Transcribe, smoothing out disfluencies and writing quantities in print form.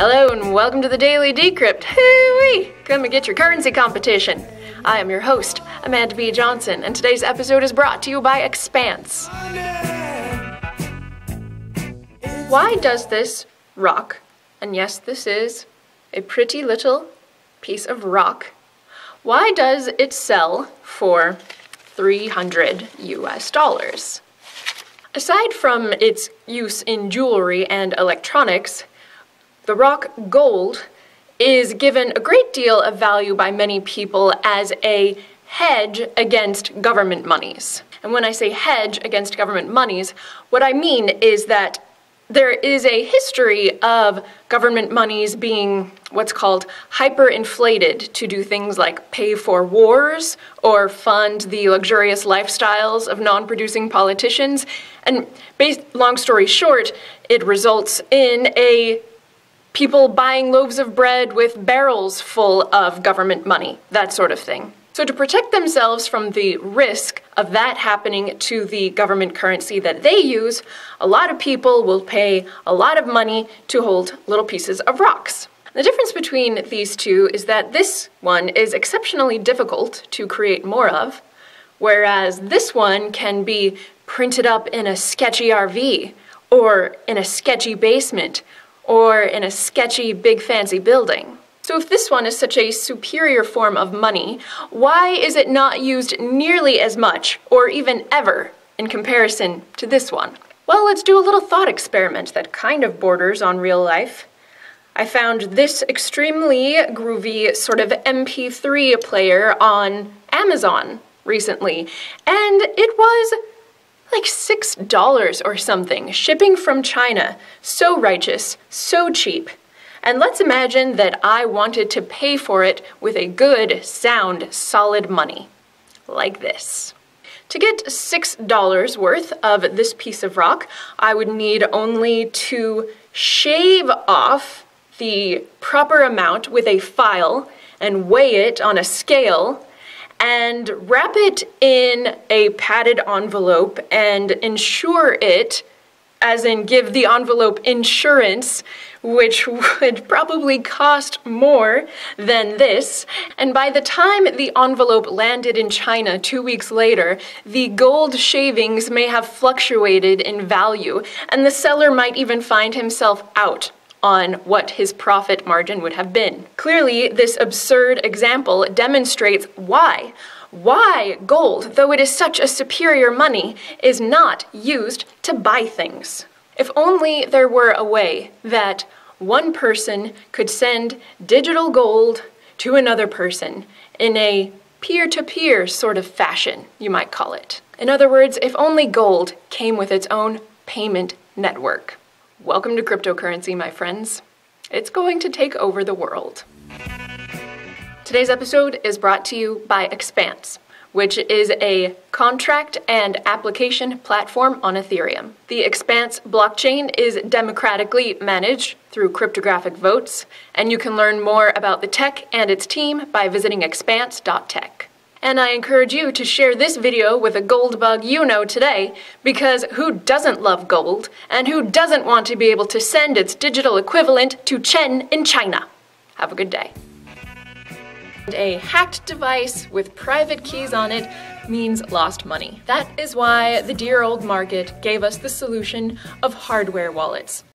Hello and welcome to the Daily Decrypt. Hooey! Come and get your currency competition. I am your host, Amanda B. Johnson, and today's episode is brought to you by Expanse. Why does this rock, and yes, this is a pretty little piece of rock, why does it sell for $300 US? Aside from its use in jewelry and electronics, the rock gold is given a great deal of value by many people as a hedge against government monies. And when I say hedge against government monies, what I mean is that there is a history of government monies being what's called hyperinflated to do things like pay for wars or fund the luxurious lifestyles of non-producing politicians. And long story short, it results in people buying loaves of bread with barrels full of government money, that sort of thing. So to protect themselves from the risk of that happening to the government currency that they use, a lot of people will pay a lot of money to hold little pieces of rocks. The difference between these two is that this one is exceptionally difficult to create more of, whereas this one can be printed up in a sketchy RV, or in a sketchy basement, or in a sketchy big fancy building. So if this one is such a superior form of money, why is it not used nearly as much, or even ever, in comparison to this one? Well, let's do a little thought experiment that kind of borders on real life. I found this extremely groovy sort of MP3 player on Amazon recently, and it was like $6 or something, shipping from China. So righteous, so cheap. And let's imagine that I wanted to pay for it with a good, sound, solid money. Like this. To get $6 worth of this piece of rock, I would need only to shave off the proper amount with a file and weigh it on a scale and wrap it in a padded envelope and insure it, as in give the envelope insurance, which would probably cost more than this. And by the time the envelope landed in China 2 weeks later, the gold shavings may have fluctuated in value, and the seller might even find himself out on what his profit margin would have been. Clearly, this absurd example demonstrates why gold, though it is such a superior money, is not used to buy things. If only there were a way that one person could send digital gold to another person in a peer-to-peer sort of fashion, you might call it. In other words, if only gold came with its own payment network. Welcome to cryptocurrency, my friends. It's going to take over the world. Today's episode is brought to you by Expanse, which is a contract and application platform on Ethereum. The Expanse blockchain is democratically managed through cryptographic votes, and you can learn more about the tech and its team by visiting expanse.tech. And I encourage you to share this video with a gold bug you know today, because who doesn't love gold, and who doesn't want to be able to send its digital equivalent to Chen in China? Have a good day. A hacked device with private keys on it means lost money. That is why the dear old market gave us the solution of hardware wallets.